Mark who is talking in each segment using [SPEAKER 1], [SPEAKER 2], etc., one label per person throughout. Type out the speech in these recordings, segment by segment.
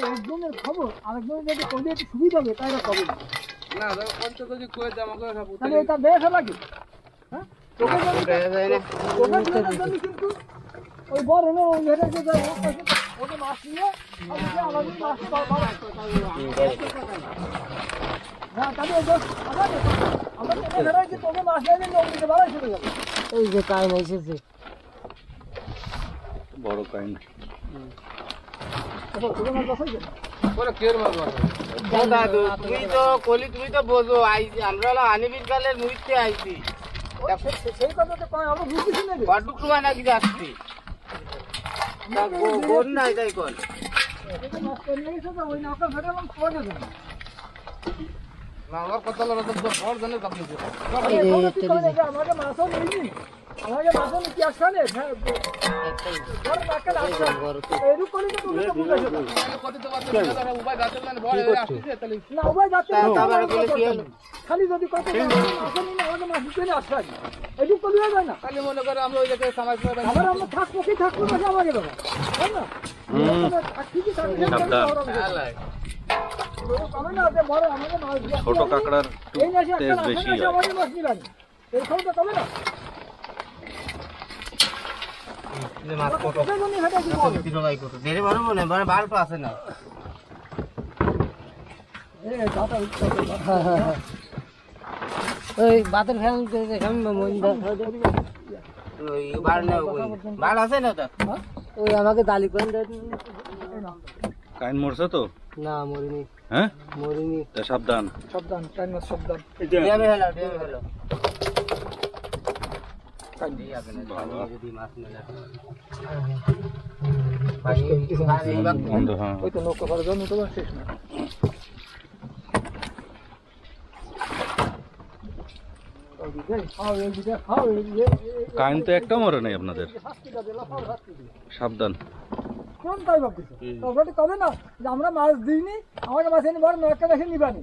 [SPEAKER 1] একজনের খবর আরেকজনের যদি করলে একটু সুবিধা হবে তাই না খবর
[SPEAKER 2] না পঞ্চাশ যদি কয়ে দেয় আমাকে
[SPEAKER 1] তাহলে এটা বেশ লাগে হ্যাঁ কিন্তু ওই বড় না ওটা মাছ নিয়ে আমাদের মাছ না তাহলে আমাদের তোকে মাছ নিয়ে বাড়াই চলে যাবে এই যে কাইন এসেছে
[SPEAKER 3] বড় কাইন
[SPEAKER 2] তুমি তো বোঝো আইছি আমরা আনিবির কালের মুইতে আইছি
[SPEAKER 1] সেই কথা তো কয় আমরা বুঝতেছি না
[SPEAKER 2] কটুক সময় নাকি যাচ্ছি গোন নাই তাই কোন আমার কথা হলো বড় জনের কাছে
[SPEAKER 1] আমাকে মাছও নেই আমাকে মাছ কি আসলে খালি যদি আমাদের মাছ চলে আসবে এটুকু করি যায় না
[SPEAKER 2] খালি মনে করো আমরা ওই জায়গায় সমাজ
[SPEAKER 1] আবার আমরা থাকবো কি থাকবো না আমাকে বাবা তাই না
[SPEAKER 3] ছোট কাঁকড়ার তেজ বেশি হয়
[SPEAKER 1] এই খবরটা কবে না
[SPEAKER 2] আছে না
[SPEAKER 1] ওই বাতের ফ্যান
[SPEAKER 2] বার আছে না
[SPEAKER 1] ওই আমাকে দালি করে
[SPEAKER 3] কাইন মরছে তো
[SPEAKER 1] না মরিনি
[SPEAKER 3] হ্যাঁ
[SPEAKER 1] মরিনি
[SPEAKER 3] সাবধান
[SPEAKER 1] সাবধান কাইন মাছ সাবধান ওই তো নৌকা পাড়ার জন্য তো শেষ না
[SPEAKER 3] কাইন তো একটা মরে নাই আপনাদের সাবধান
[SPEAKER 1] কোন তাই ভাবতেছো তোমরা কবে না যে আমরা মাছ দিইনি আমাকে মাছ এনে বড় একটা দেখে নিবানি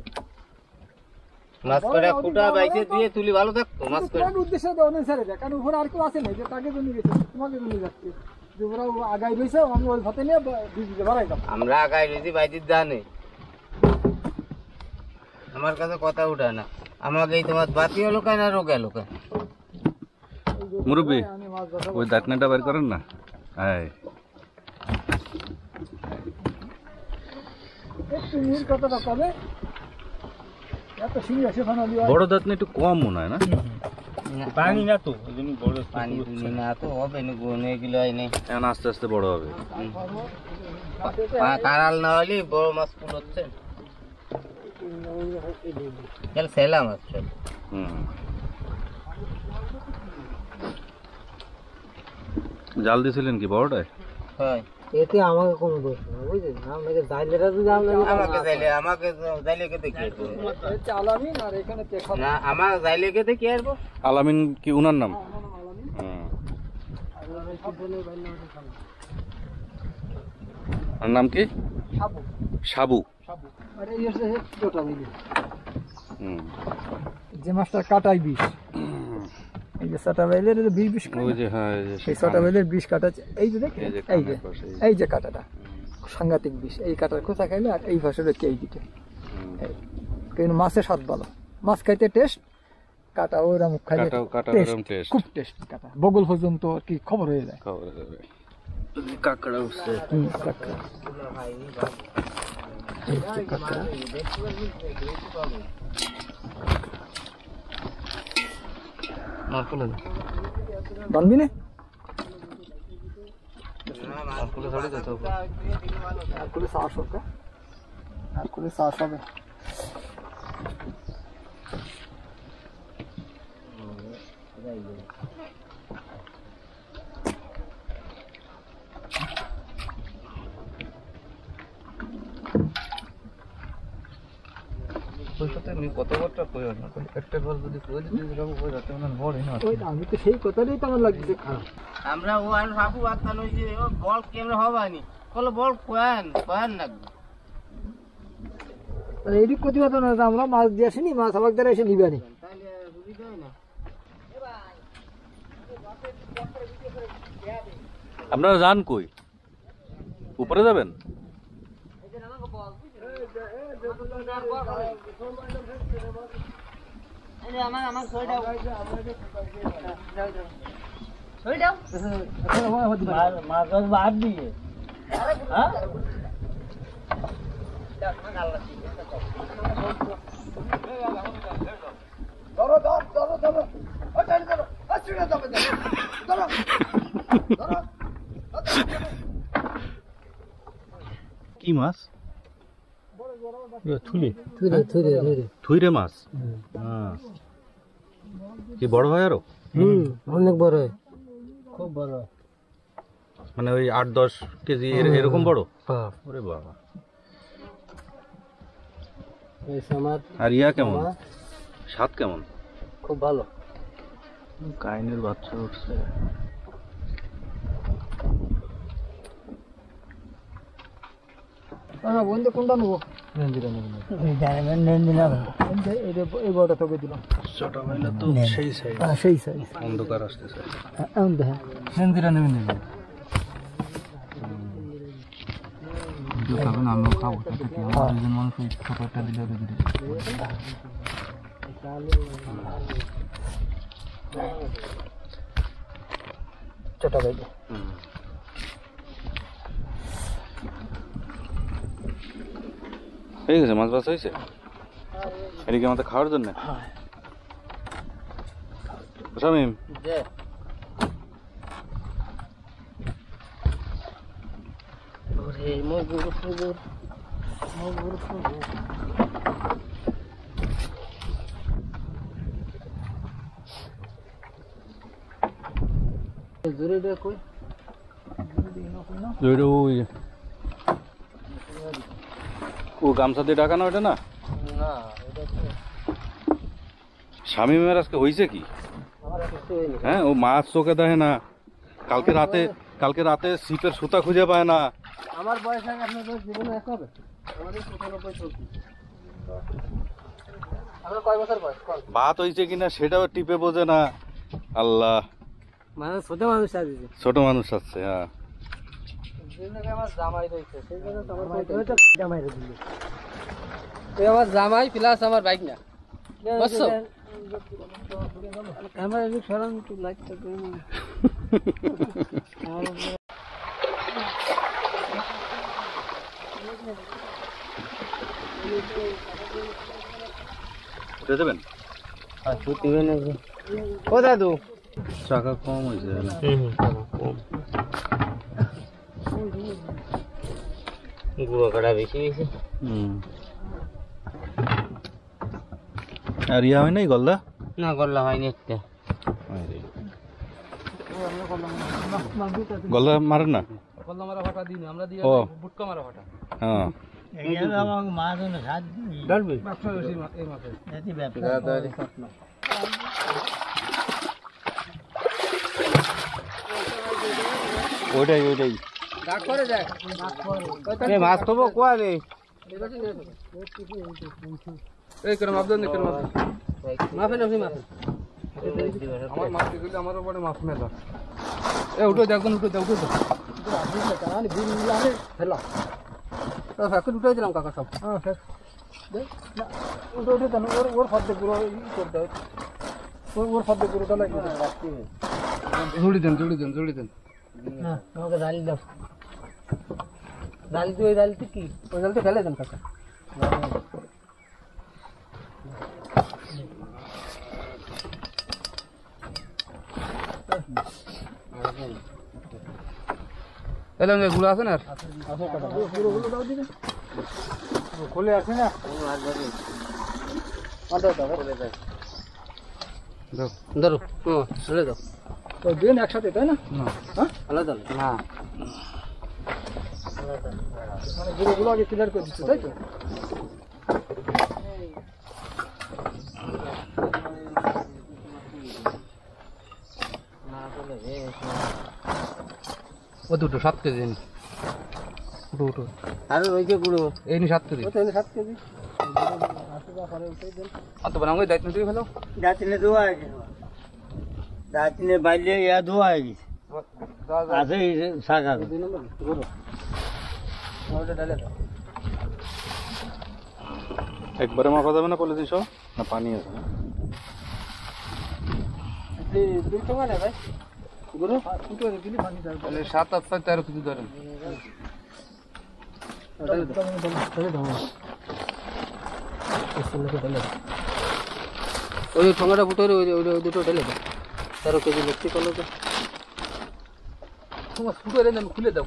[SPEAKER 2] মাছ করে কুটা বাইছে দিয়ে তুলি ভালো থাকতো মাছ করে
[SPEAKER 1] কোন উদ্দেশ্যে দেওয়া নেই স্যার কারণ উপরে আর কেউ আছে না যে তাকে জন্য গেছে তোমাকে জন্য যাচ্ছে যে ওরা আগাই রয়েছে আমি ওই ভাতে নিয়ে দিতে বাড়াই দাও
[SPEAKER 2] আমরা আগাই রয়েছি বাইদির জানে আমার কাছে কথা উঠে না আমাকে এই তোমার বাতি হলো কেন আর ও গেল কেন
[SPEAKER 3] মুরব্বী ওই দাঁতনাটা বের করেন না হ্যাঁ
[SPEAKER 1] একটু মূল কথাটা কবে এত সিঁড়ি আছে
[SPEAKER 3] বড় দাঁতনা একটু কম মনে হয় না
[SPEAKER 2] পানি না তো ওই জন্য বড় পানি না তো হবে না গুনে গেলে হয় নাই
[SPEAKER 3] এখন আস্তে আস্তে বড় হবে
[SPEAKER 2] কারাল না হলে বড় মাছ ফুল হচ্ছে চল সেলা মাছ চল
[SPEAKER 3] জাল দিয়েছিলেন কি বড়টায়
[SPEAKER 2] হয়
[SPEAKER 1] এতে আমাকে কোনো দোষ না বুঝলেন আপনাকে জাইলেটা তো জানলে
[SPEAKER 2] আমাকে জাইলে কে দেখি
[SPEAKER 1] আলামিন আর এখানে দেখা
[SPEAKER 2] না আমার জাইলে কে দেখি আসবো
[SPEAKER 3] আলামিন কি উনার নাম আর নাম কি
[SPEAKER 1] সাবু
[SPEAKER 3] সাবু
[SPEAKER 1] সাবু আরে এই হচ্ছে ছোটটা বুঝলি যে মাছটা কাটাই বিষ এই যে সাটা বাইলের বিষ
[SPEAKER 3] ওই যে হ্যাঁ
[SPEAKER 1] এই সাটা বাইলের বিষ কাটা এই যে দেখেন এই যে কাটাটা সাংঘাতিক বিষ এই কাটার খোসা খাইলে আর এই ভাষাটা হচ্ছে এই দিকে কিন্তু মাছের স্বাদ ভালো মাছ খাইতে টেস্ট কাটা ওরা মুখ খাইলে খুব টেস্ট কাটা বগল পর্যন্ত কি খবর হয়ে যায়
[SPEAKER 3] কাঁকড়া উঠছে
[SPEAKER 1] বানবি না শ্বাস হবে আমি তো সেই কথাটাই তো আমার লাগছে
[SPEAKER 2] আমরা ও আর হাফু বাচ্চা নই যে বল কেমন হবানি বলে বল কোয়ান লাগবে
[SPEAKER 1] এইদিক ক্ষতি হতো না আমরা মাছ দিয়ে আসিনি মাছ আমার দ্বারা এসে নিবানি
[SPEAKER 3] আপনারা যান কই উপরে যাবেন কি মাছ?
[SPEAKER 1] থুইরে
[SPEAKER 3] মাছ। কি বড় হয় আরো?
[SPEAKER 1] অনেক বড় হয়, খুব বড়।
[SPEAKER 3] মানে ওই 8-10 কেজি এরকম বড়? ওরে বাবা। আর ইয়া কেমন, স্বাদ কেমন?
[SPEAKER 1] খুব ভালো।
[SPEAKER 3] কাইনের বাচ্চা উঠছে।
[SPEAKER 1] বন্ধু কোনটা নেবো? এই বড়টা তোকে দিলাম।
[SPEAKER 3] ছোট হইলে তো সেই সাইজ।
[SPEAKER 1] সেই সাইজ।
[SPEAKER 3] অন্ধকার আসতেছে। আমিও খাবো, মানুষ ছোট একটা দিলে
[SPEAKER 1] ছোট ভাই
[SPEAKER 3] হয়ে গেছে, মাছ বাছ হয়েছে। এদিকে আমাদের খাওয়ার জন্য শামিম, ও গামছা দিয়ে ডাকানো ওটা না? শামিমের আজকে হয়েছে কি? হ্যাঁ, ও মাছ চোখে দেখে না। কালকে রাতে সিপের সুতা খুঁজে পায় না।
[SPEAKER 1] আমার বয়স আগে আপনার জীবনে এক হবে? আমাদের 95 চলছে। আমরা কয় বছর বয়স?
[SPEAKER 3] ভাত হয়েছে কিনা সেটাও টিপে বোঝে না। আল্লাহ,
[SPEAKER 1] মানে ছোট মানুষ আছে,
[SPEAKER 3] ছোট মানুষ আছে। হ্যাঁ,
[SPEAKER 1] আমার জামাই রয়েছে, সেই জন্য আমার জামাই রয়েছে। আমার জামাই প্লাস আমার বাইক না, বুঝছো? আমার একটু সরান, একটু লাগছে।
[SPEAKER 3] দেবেন
[SPEAKER 2] ও দাদু,
[SPEAKER 3] টাকা কম হয়েছে।
[SPEAKER 2] গুঁড়ো কাটা বেশি হয়েছে।
[SPEAKER 3] আর ইয়া হয় নাই গলদা?
[SPEAKER 2] না, গল্লা হয়নি।
[SPEAKER 3] গলদা মারেন না?
[SPEAKER 1] গল্লা মারা ফাটা দিন আমরা দিয়ে, বুটকা মারা ফাটা।
[SPEAKER 3] হ্যাঁ, ওইটাই
[SPEAKER 2] মাছ খাবো কোয়া রে।
[SPEAKER 1] এই করে মাপ দেন, মাফেন আপনি মাফেন। আমার মাছ দিলে আমার উপরে মাছ মেলা। এ উঠো, দেখুন উঠো দাও, উঠো দাও। উঠে দিলাম কাকা সব। উঠে দেন, ওর ফর্দে পুরো করতে হয়। ওর ফর্দে পুরোটা লাগবে। জড়ি দেন। আমাকে ডালি দাও। ডালি ওই ডালিতে কি? ওই ডালিতে ঢেলে দেন কাকা। এলাম গুলো আছে না? খুলে আছে না? ধরো, ছেড়ে দাও। তো দিন একসাথে, তাই না? আলাদা না, মানে গুলো আগে ক্লিয়ার করে দিচ্ছে, তাই তো? ও দুটো 7 কেজি। উঠো আর রয়েছে গুঁড়ো এই নি 7 কেজি। 7 কেজি অত বানাবো। দায়িত্ব দিয়ে ফেলো।
[SPEAKER 2] দাঁতিনে ধোয়া গেছে, দাঁতিনে বাইলে ইয়া ধোয়া গেছে আছে শাখা।
[SPEAKER 1] 2 নম্বর গুঁড়ো ওটা ডালে দাও।
[SPEAKER 3] একবারে মাপা যাবে না পলিথিন সহ, না পানি আছে?
[SPEAKER 2] দুই টাকা না ভাই গুরু দিলি পানি দাও, তাহলে 7 8 13 কেজি ধরেন। ওই ঠোঙাটা ফুটো ওই দুটো ঢেলে দাও, 13 কেজি লিখতে করলো তো তোমার ফুটো রে, আমি খুলে দাও,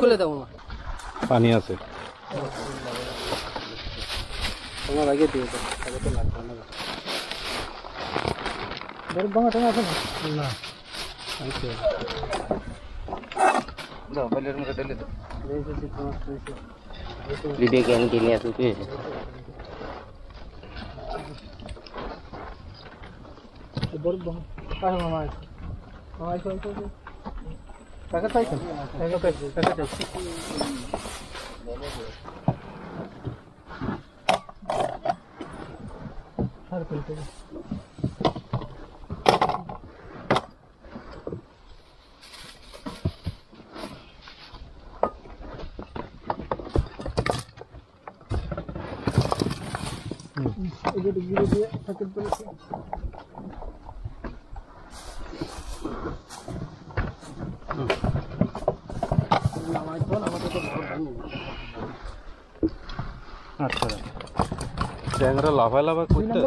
[SPEAKER 2] খুলে দাও না,
[SPEAKER 3] পানি আছে।
[SPEAKER 2] তোমার আগে দিয়ে দাও, আগে তো লাগবে না। বড় বাঙা টাঙা আছে না? আচ্ছা দাও, বাইরের মধ্যে ঢেলে দাও। ভিডিও গেম খেলে আসো তুই। বড় বাঙা কার মামা আছে? মামা আছে তো টাকা পাইছো? টাকা পাইছো? টাকা পাইছো? আর কইতে এগুলো গিয়ে দিয়ে প্যাকেট করেছি।
[SPEAKER 3] আচ্ছা, ট্যাংরা লাফায় লাফায় করতে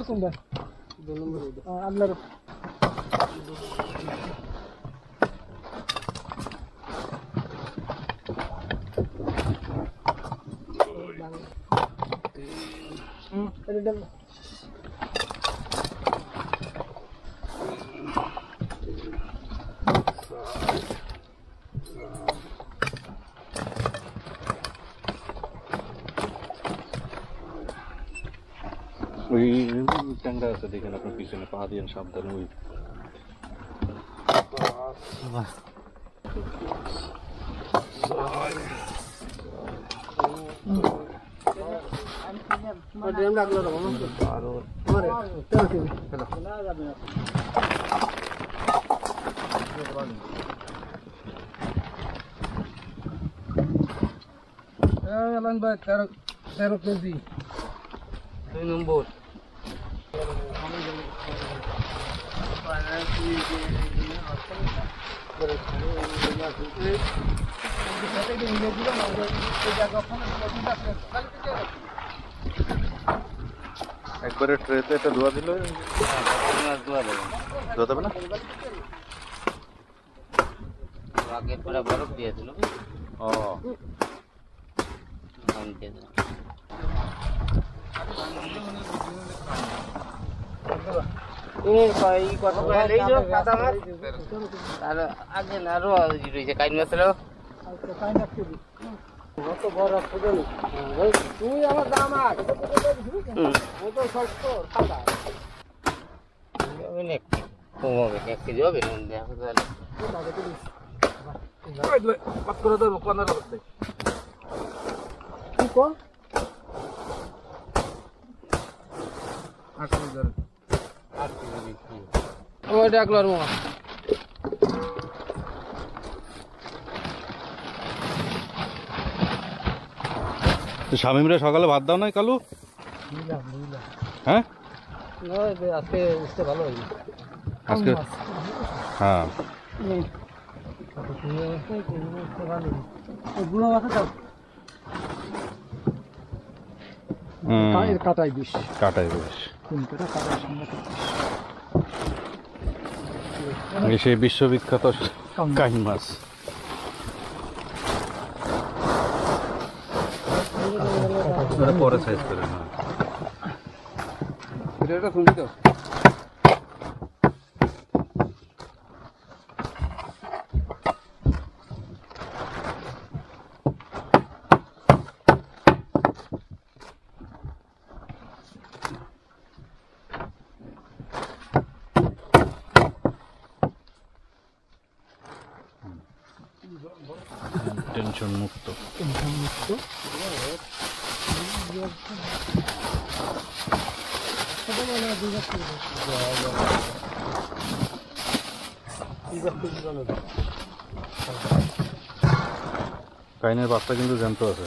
[SPEAKER 1] আপনার
[SPEAKER 3] ওই ট্যাংরা আছে দেখেন আপনার পিছনে, পা দিয়ে সাবধানে। ওই
[SPEAKER 2] ভাই 13 কেজি 2 নম্বর।
[SPEAKER 3] একবারে ট্রেতে এটা ধোয়া দিল, ধোয়া দেবে না?
[SPEAKER 2] আগে পুরো বরফ দিয়ে দিল।
[SPEAKER 3] ও
[SPEAKER 2] আগে না আরো রয়েছে কাইন মাছ তুই আমার দাম কমাবে 1 কেজি হবে ডাকলার মা
[SPEAKER 3] শামিমরে সকালে ভাত দাও নাই কালু? হ্যাঁ
[SPEAKER 2] আজকে উঠতে ভালো হয়নি
[SPEAKER 3] আজকে, হ্যাঁ
[SPEAKER 1] কাটাই বিষ,
[SPEAKER 3] কাটাই বেশ সেই বিশ্ববিখ্যাত কাইন মাছ। পরে সাইজ করে না
[SPEAKER 2] এটা শুনবি তো
[SPEAKER 3] টেনশন মুক্ত। কাইনের বাচ্চা কিন্তু জ্যান্ত আছে।